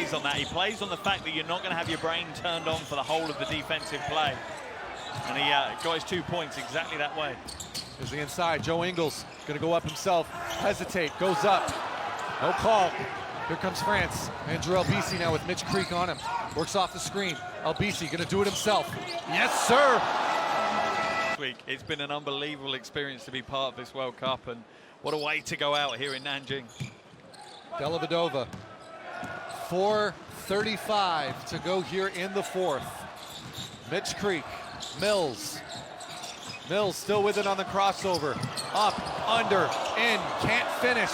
plays on that. He plays on the fact that you're not going to have your brain turned on for the whole of the defensive play. And he got his 2 points exactly that way. Here's the inside. Joe Ingles going to go up himself. Hesitate. Goes up. No call. Here comes France. Andrew Albisi now with Mitch Creek on him. Works off the screen. Albisi going to do it himself. Yes, sir. It's been an unbelievable experience to be part of this World Cup, and what a way to go out here in Nanjing. Dellavedova. 4:35 to go here in the fourth. Mitch Creek. Mills. Mills still with it on the crossover. Up, under, in, can't finish.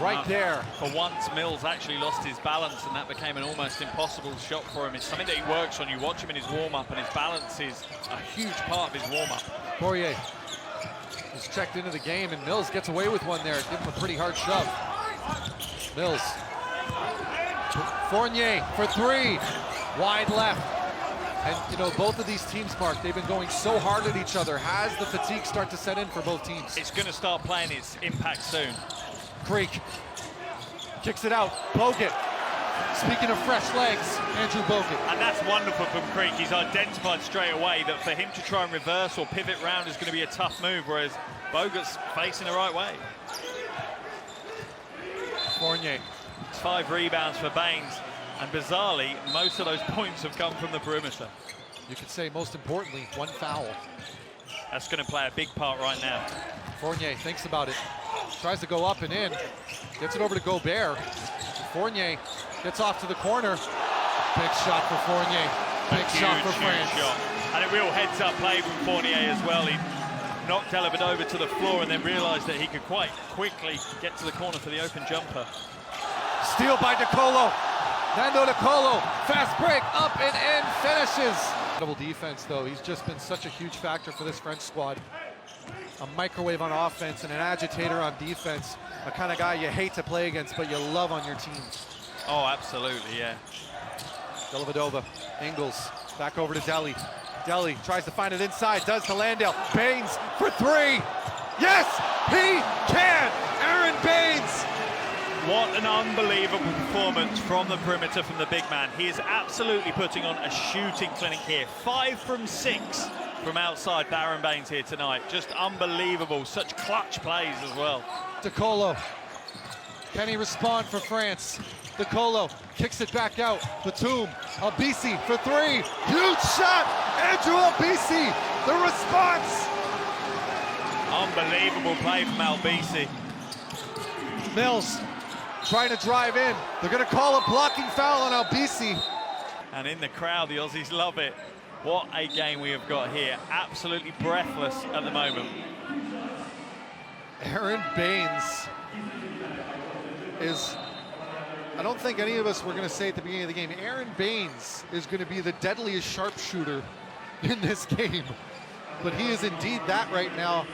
Right there. For once, Mills actually lost his balance, and that became an almost impossible shot for him. It's something that he works on. You watch him in his warm-up, and his balance is a huge part of his warm-up. Poirier is checked into the game, and Mills gets away with one there. Give him a pretty hard shove. Mills. Fournier for three. Wide left. And, you know, both of these teams, Mark, they've been going so hard at each other. Has the fatigue start to set in for both teams? It's going to start playing its impact soon. Creek kicks it out. Bogut. Speaking of fresh legs, Andrew Bogut. And that's wonderful from Creek. He's identified straight away that for him to try and reverse or pivot round is going to be a tough move, whereas Bogut's facing the right way. Fournier. 5 rebounds for Baines. And bizarrely, most of those points have come from the perimeter. You could say, most importantly, 1 foul. That's going to play a big part right now. Fournier thinks about it. Tries to go up and in. Gets it over to Gobert. Fournier gets off to the corner. Big shot for Fournier. Big shot for France. Shot. And a real heads-up play from Fournier as well. He knocked Dellavedova to the floor and then realized that he could quite quickly get to the corner for the open jumper. Steal by DeColo. Nando DeColo, fast break, up and in, finishes. Double defense, though. He's just been such a huge factor for this French squad. A microwave on offense and an agitator on defense. A kind of guy you hate to play against, but you love on your team. Oh, absolutely, yeah. Dellavedova, Ingles, back over to Delly. Delly tries to find it inside, does to Landale. Baines for three. Yes, he can! Aaron Baines! What an unbelievable performance from the perimeter from the big man. He is absolutely putting on a shooting clinic here. 5 from 6 from outside Aaron Baines here tonight. Just unbelievable. Such clutch plays as well. DeColo. Can he respond for France? DeColo kicks it back out. Batum. Albisi for three. Huge shot. Andrew Albisi. The response. Unbelievable play from Albisi. Mills trying to drive in. They're going to call a blocking foul on Albisi. And in the crowd, the Aussies love it. What a game we have got here. Absolutely breathless at the moment. Aaron Baines is, I don't think any of us were going to say at the beginning of the game, Aaron Baines is going to be the deadliest sharpshooter in this game. But he is indeed that right now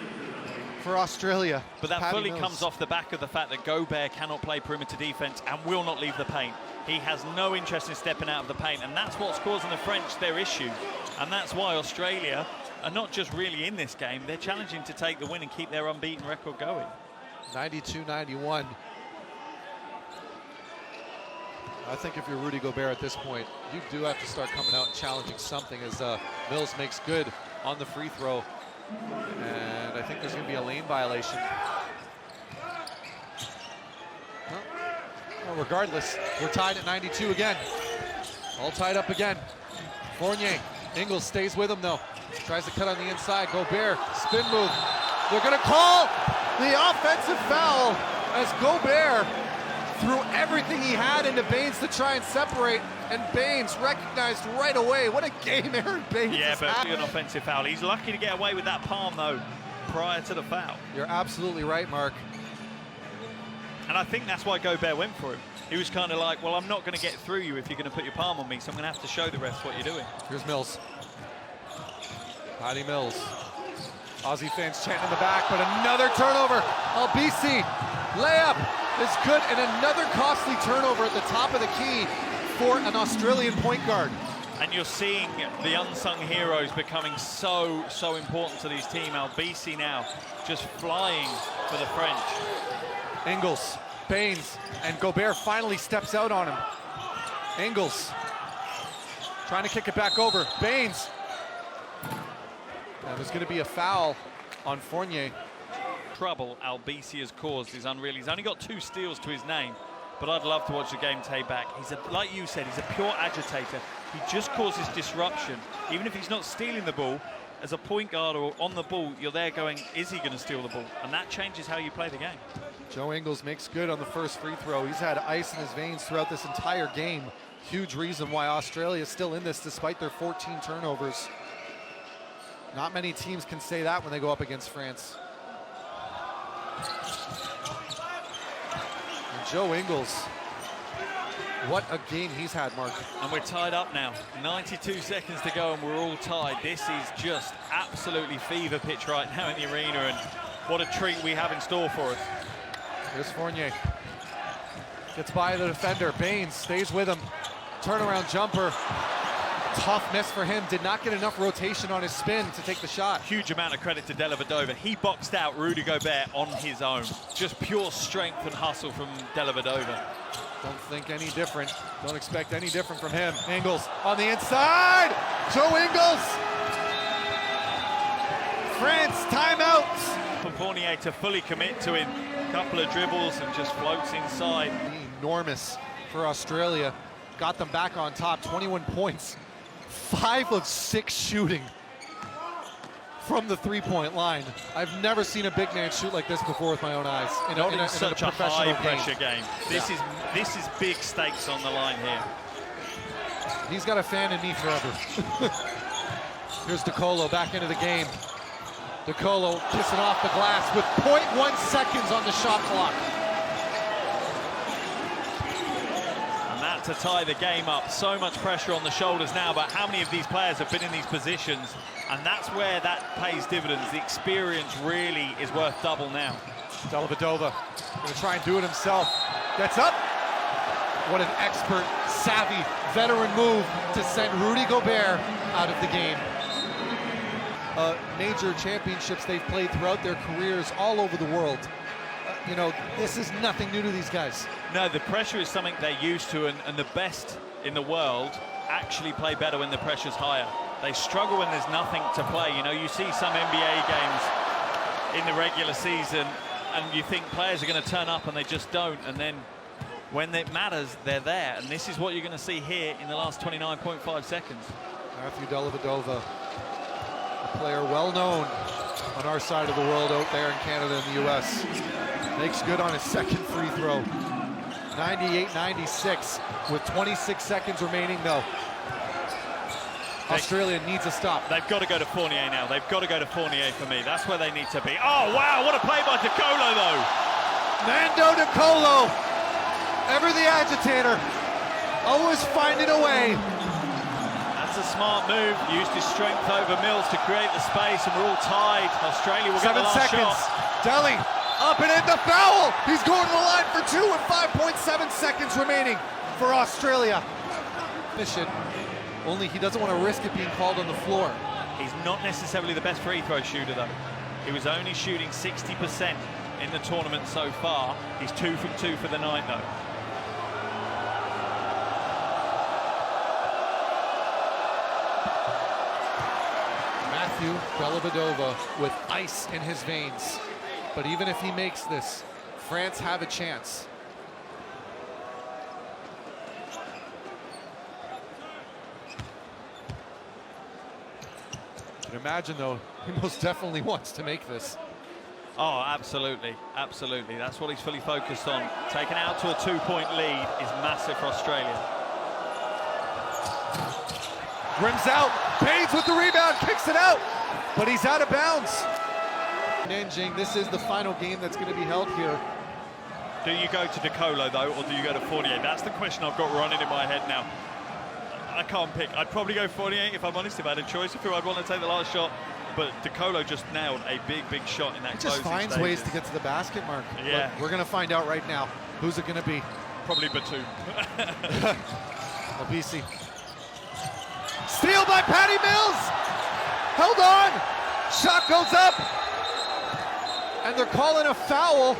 for Australia. But that Patty fully Mills. comes off the back of the fact that Gobert cannot play perimeter defense and will not leave the paint. He has no interest in stepping out of the paint, and that's what's causing the French their issue. And that's why Australia are not just really in this game, they're challenging to take the win and keep their unbeaten record going. 92-91. I think if you're Rudy Gobert at this point, you do have to start coming out and challenging something as Mills makes good on the free throw. And I think there's going to be a lane violation. Well, regardless, we're tied at 92 again. All tied up again. Fournier, Ingles stays with him though. Tries to cut on the inside. Gobert, spin move. They're going to call the offensive foul as Gobert threw everything he had into Baines to try and separate, and Baines recognized right away. What a game Aaron Baines has had. An offensive foul. He's lucky to get away with that palm though prior to the foul. You're absolutely right, Mark. And I think that's why Gobert went for him. He was kind of like, well, I'm not going to get through you if you're going to put your palm on me, so I'm going to have to show the refs what you're doing. Here's Mills. Patty Mills. Aussie fans chanting in the back, but another turnover. Albisi, layup is good, and another costly turnover at the top of the key for an Australian point guard. And you're seeing the unsung heroes becoming so important to these teams. Albisi now just flying for the French. Ingles Baines, and Gobert finally steps out on him. Ingles trying to kick it back over. Baines. And there's going to be a foul on Fournier. Trouble Albisi has caused is unreal. He's only got 2 steals to his name, but I'd love to watch the game tape back. He's like you said, he's a pure agitator. He just causes disruption. Even if he's not stealing the ball, as a point guard or on the ball, you're there going, is he going to steal the ball? And that changes how you play the game. Joe Ingles makes good on the first free throw. He's had ice in his veins throughout this entire game. Huge reason why Australia is still in this despite their 14 turnovers. Not many teams can say that when they go up against France. And Joe Ingles, what a game he's had, Mark. And we're tied up now. 92 seconds to go and we're all tied. This is just absolutely fever pitch right now in the arena, and what a treat we have in store for us. Here's Fournier. Gets by the defender. Baines stays with him. Turnaround jumper. Tough miss for him. Did not get enough rotation on his spin to take the shot. Huge amount of credit to Dellavedova. He boxed out Rudy Gobert on his own. Just pure strength and hustle from Dellavedova. Don't think any different. Don't expect any different from him. Ingles on the inside. Joe Ingles. France, timeout. For Fournier to fully commit to him. A couple of dribbles and just floats inside. Enormous for Australia. Got them back on top, 21 points. 5 of 6 shooting from the three-point line. I've never seen a big man shoot like this before with my own eyes. In such a high-pressure game. This Yeah. is big stakes on the line here. He's got a fan in me forever. Here's DeColo back into the game. DeColo kissing off the glass with 0.1 seconds on the shot clock. And that to tie the game up. So much pressure on the shoulders now, but how many of these players have been in these positions? And that's where that pays dividends. The experience really is worth double now. Dellavedova gonna try and do it himself. Gets up. What an expert, savvy, veteran move to send Rudy Gobert out of the game. Major championships they've played throughout their careers all over the world. You know, this is nothing new to these guys. No, the pressure is something they're used to, and the best in the world actually play better when the pressure's higher. They struggle when there's nothing to play. You know, you see some NBA games in the regular season, and you think players are going to turn up, and they just don't. And then when it matters, they're there. And this is what you're going to see here in the last 29.5 seconds. Matthew Dellavedova, a player well known on our side of the world out there in Canada and the US. Makes good on his second free throw. 98-96 with 26 seconds remaining though. Australia needs a stop. They've got to go to Fournier now. They've got to go to Fournier for me. That's where they need to be. Oh, wow, what a play by DeColo, though. Mando DeColo, ever the agitator, always finding a way. That's a smart move. Used his strength over Mills to create the space, and we're all tied. Australia will get the last 7 seconds. shot. Delhi up and in the foul. He's going to the line for 2 with 5.7 seconds remaining for Australia. Mission. Only he doesn't want to risk it being called on the floor. He's not necessarily the best free throw shooter, though. He was only shooting 60% in the tournament so far. He's 2 from 2 for the night, though. Matthew Dellavedova with ice in his veins. But even if he makes this, France have a chance. You can imagine, though, he most definitely wants to make this. Oh, absolutely, absolutely. That's what he's fully focused on. Taken out to a 2-point lead is massive for Australia. Rims out, Baines with the rebound, kicks it out, but he's out of bounds. Nanjing, this is the final game that's going to be held here. Do you go to DeColo, though, or do you go to Fournier? That's the question I've got running in my head now. I can't pick. I'd probably go Fournier if I'm honest, if I had a choice of who I'd want to take the last shot. But DeColo just nailed a big shot in that He just finds stages. ways to get to the basket, Mark. Yeah. But we're going to find out right now. Who's it going to be? Probably Batum. Albisi. Steal by Patty Mills! Held on! Shot goes up! And they're calling a foul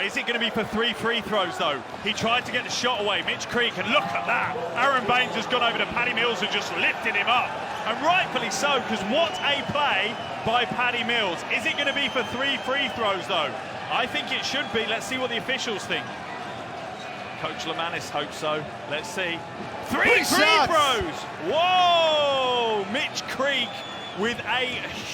Is it going to be for 3 free throws, though? He tried to get the shot away, Mitch Creek, and look at that. Aaron Baines has gone over to Paddy Mills and just lifted him up. And rightfully so, because what a play by Paddy Mills. Is it going to be for 3 free throws, though? I think it should be. Let's see what the officials think. Coach Lemanis hopes so. Let's see. 3 free throws! Whoa! Mitch Creek with a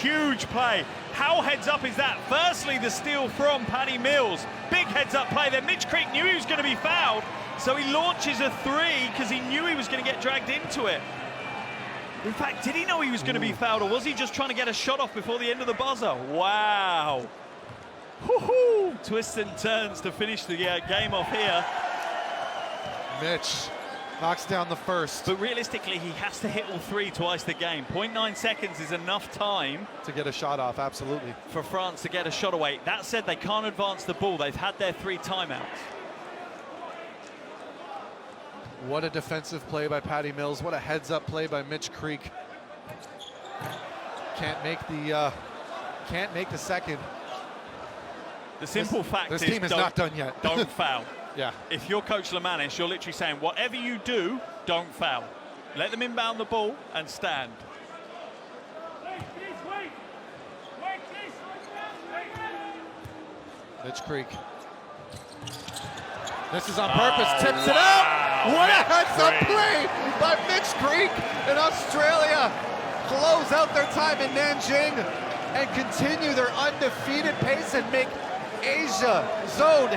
huge play. How heads up is that? Firstly, the steal from Paddy Mills. Big heads up play there. Mitch Creek knew he was going to be fouled, so he launches a 3 because he knew he was going to get dragged into it. In fact, did he know he was going to be fouled, or was he just trying to get a shot off before the end of the buzzer? Wow. Woo-hoo. Twists and turns to finish the game off here. Mitch knocks down the first. But realistically, he has to hit all 3 to ice the game. 0.9 seconds is enough time to get a shot off, absolutely. For France to get a shot away. That said, they can't advance the ball. They've had their 3 timeouts. What a defensive play by Paddy Mills. What a heads-up play by Mitch Creek. Can't make the second. The simple fact is, this team is not done yet. Don't foul. Yeah. If you're Coach Lemanis, you're literally saying, whatever you do, don't foul. Let them inbound the ball and stand. Mitch Creek. This is on purpose, tips it out. What a heads-up play by Mitch Creek, in Australia close out their time in Nanjing and continue their undefeated pace and make Asia zone